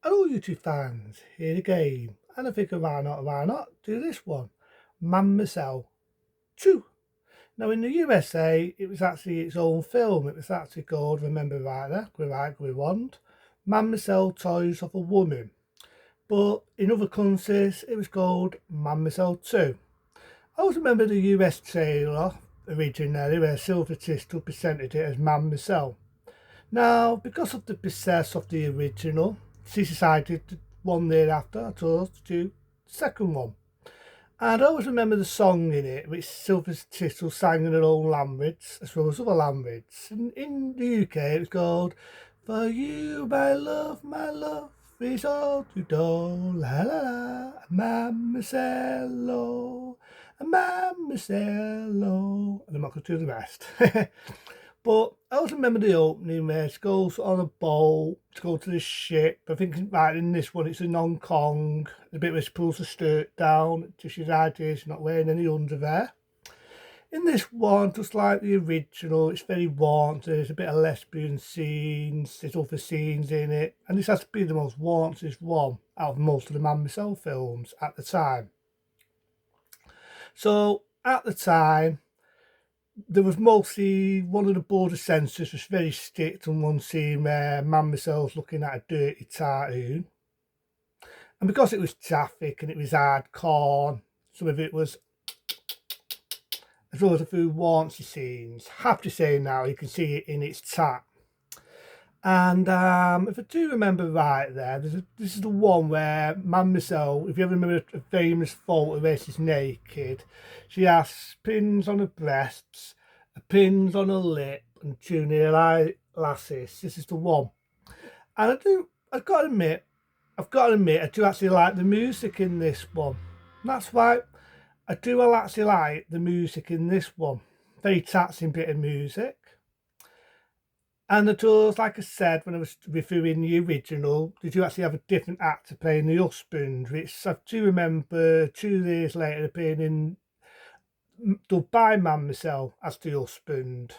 Hello YouTube fans, here again, and I figure why not do this one, Emmanuelle 2. Now in the USA it was actually its own film, it was actually called, remember right there, Gwywand, Emmanuelle Toys of a Woman, but in other countries it was called Emmanuelle 2. I always remember the US trailer originally where Sylvester Tistel presented it as Emmanuelle. Now, because of the success of the original, she decided to, 1 year after, to do the second one. And I always remember the song in it, which Sylvester Tittle sang in her own language, as well as other languages. And in the UK, it was called For You, my love is all to do, la la la, Mammacello, Mammacello. And I'm not going to do the rest. But I always remember the opening where she goes on a boat to go to the ship. I think right in this one it's in Hong Kong. The bit where she pulls the skirt down to she's idea she's not wearing any underwear. In this one, just like the original, it's very warm. There's a bit of lesbian scenes, there's other scenes in it, and this has to be the most warmest one out of most of the Mammacello films at the time. So at the time, there was mostly one of the border censors was very strict on one scene where Mammacello's looking at a dirty cartoon. And because it was traffic and it was hardcore, some of it was, as well as a few warranty scenes. Have to say now, you can see it in its chat. And if I do remember right there, this is the one where Mammacello, if you ever remember a famous photo where she's naked, she has pins on her breasts, pins on her lip, and junior eyelashes. This is the one. And I've got to admit, I do actually like the music in this one. That's right, I do actually like the music in this one. Very taxing bit of music. And the tours, like I said, when I was reviewing the original, did you actually have a different actor playing the husband, which I do remember 2 years later appearing in dubbed by Mammacello as the husband.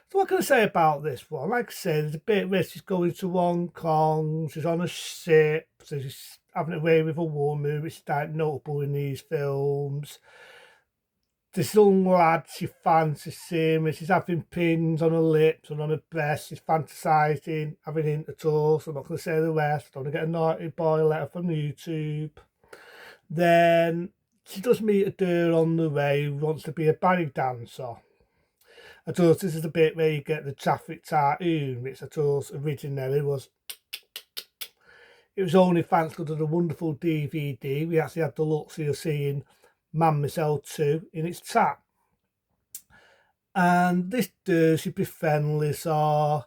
So what can I say about this one? Like I said, there's a bit where she's going to Hong Kong, she's on a ship, so she's having a way with a woman, which is like notable in these films. This young lad she fancies and she's having pins on her lips and on her breast. She's fantasising, having intercourse. I'm not going to say the rest. I don't want to get a naughty boy letter from YouTube. Then she does meet a girl on the way who wants to be a ballet dancer. I thought this is the bit where you get the traffic cartoon, which I thought originally was. It was only thanks to the wonderful DVD we actually had the luxury of seeing Mammacello 2 in its chat. And this does be friendly, so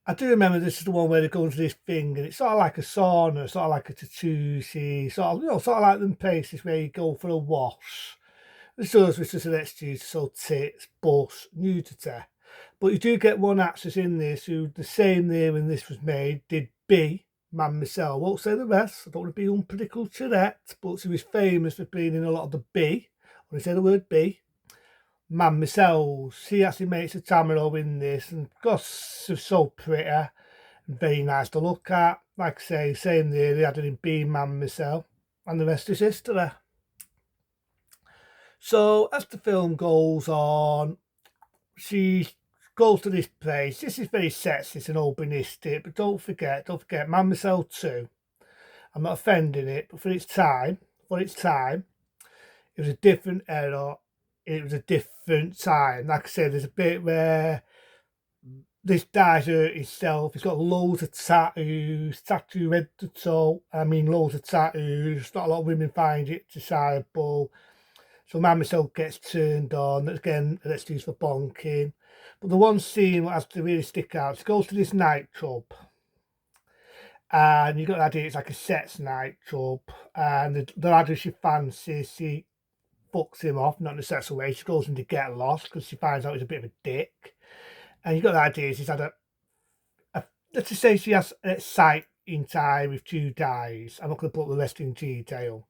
I do remember this is the one where they go into this thing and it's sort of like a sauna, sort of like a jacuzzi, sort of like them places where you go for a wash. This does, which is an excuse, so tits, bust, nudity. But you do get one actress in this who, the same year when this was made, did B, Mammacello. I won't say the rest, I don't want to be uncritical to that, but she was famous for being in a lot of the B. When I say the word B, Mammacello. She actually makes a cameo in this, and because she's so pretty and very nice to look at, like I say, same there, they had it in B, Mammacello, and the rest is history. So as the film goes on, she goes to this place. This is very sexist and openistic, but don't forget, Mammacello 2. I'm not offending it, but for its time, it was a different era. It was a different time. Like I said, there's a bit where this guy's hurt himself. He's got loads of tattoos, tattoo head to toe. I mean, loads of tattoos. Not a lot of women find it desirable. So Mammacello gets turned on. Again, an excuse for bonking. But the one scene that has to really stick out, she goes to this nightclub. And you got the idea it's like a sex nightclub. And the lad who she fancies, she fucks him off, not in a sexual way. She goes in to get lost because she finds out he's a bit of a dick. And you got the idea she's had let's just say she has an exciting time with 2 guys. I'm not going to put the rest in detail.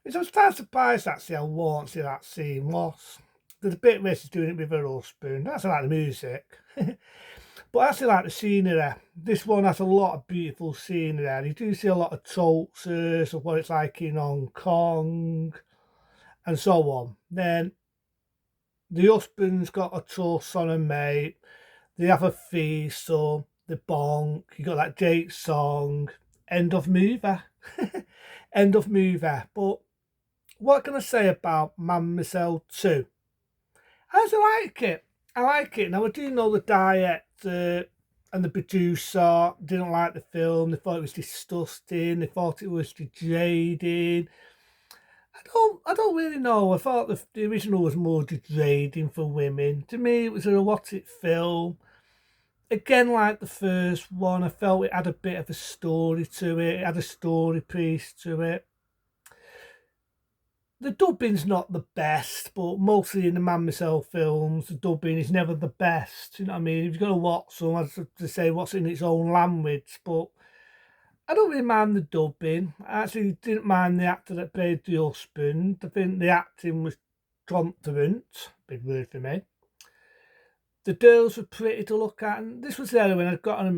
I was quite surprised actually how warranty that scene was. There's a bit where she's doing it with her husband. That's like the music. But But I actually like the scenery. This one has a lot of beautiful scenery. You do see a lot of cultures of what it's like in Hong Kong and so on. Then the husband's got a trust on a mate. They have a feast, so the bonk. You got that Jake song, End of Mover. End of Mover. But what can I say about Emmanuelle 2? I actually like it. I like it. Now, I do know the director and the producer didn't like the film. They thought it was disgusting. They thought it was degrading. I don't really know. I thought the original was more degrading for women. To me, it was an erotic film. Again, like the first one, I felt it had a bit of a story to it. It had a story piece to it. The dubbing's not the best, but mostly in the Emmanuelle films, the dubbing is never the best. You know what I mean? You've got to watch them, as to say, what's in its own language. But I don't really mind the dubbing. I actually didn't mind the actor that played the husband. I think the acting was competent. Big word for me. The girls were pretty to look at, and this was the heroine, I've got to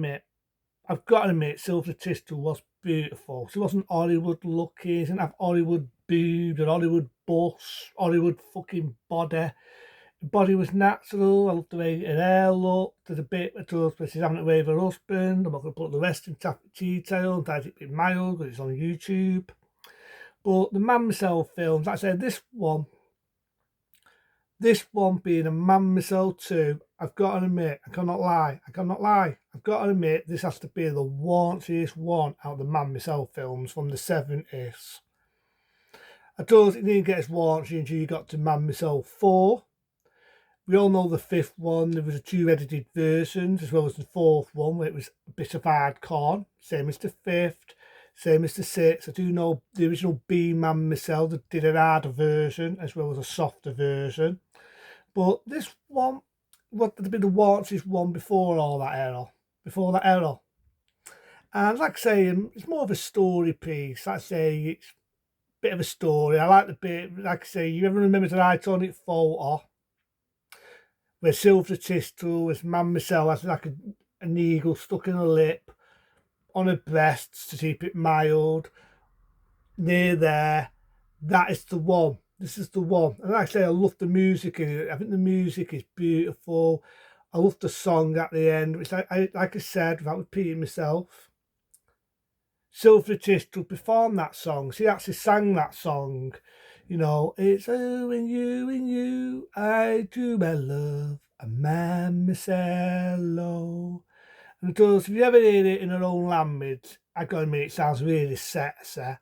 admit, Sylvia Tisdale was beautiful. She wasn't Hollywood looking, she didn't have Hollywood boobs or Hollywood bust, Hollywood fucking body. The body was natural. I loved the way her hair looked. There's a bit of talks where she's having it with her husband. I'm not going to put the rest in detail and try to be mild because it's on YouTube. But the Emmanuelle films, like I said, this one being a Emmanuelle 2, I've got to admit, I cannot lie. I've got to admit, this has to be the warrantiest one out of the Emmanuelle films from the 70s. I told it didn't get its warranty until you got to Emmanuelle 4. We all know the fifth one, there was two edited versions, as well as the fourth one, where it was a bit of hardcore, same as the fifth, same as the sixth. I do know the original B Emmanuelle that did a harder version, as well as a softer version. But this one, what would have been the warranties one before all that era, And like I say, it's more of a story piece. Like I say, it's a bit of a story. I like the bit, like I say, you ever remember the iconic photo where Sylvia Tisdale with Emmanuelle has like an eagle stuck in her lip on her breasts to keep it mild. Near there, that is the one. This is the one. And like I say, I love the music in it. I think the music is beautiful. I love the song at the end, which like I said, without repeating myself, Sylvia Tisdale performed that song. She actually sang that song. You know, it's oh, and you, I do my love, a man, Emmanuelle. And it does, if you ever hear it in her own language, I gotta admit, it sounds really sexy.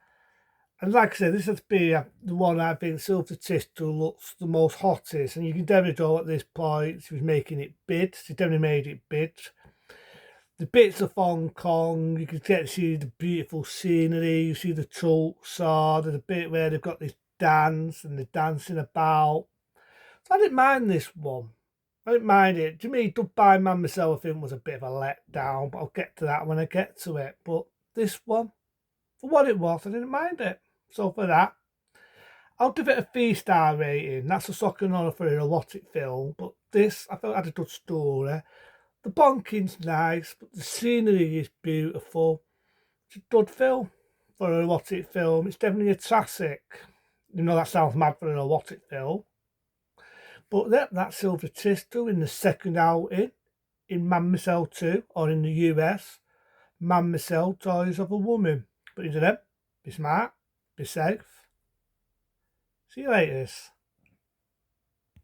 And like I said, this has been the one I think Sylvia Tisdale looks the most hottest. And you can definitely tell at this point she was making it bid. She definitely made it bid. The bits of Hong Kong, you can get to see the beautiful scenery. You see the culture. There's a bit where they've got this dance and they're dancing about. So I didn't mind this one. I didn't mind it. To me, Dub by Man myself, I think, was a bit of a letdown, but I'll get to that when I get to it. But this one, for what it was, I didn't mind it. So for that, I'll give it a 3-star rating. That's a soccer honor for an erotic film, but this, I felt, had a good story. The bonking's nice, but the scenery is beautiful. It's a good film for an erotic film. It's definitely a classic. You know, that sounds mad for an erotic film. But that's Sylvia Tisdale in the second outing in Emmanuelle 2, or in the US, Emmanuelle Toys of a Woman. But into them, be smart, be safe. See you later.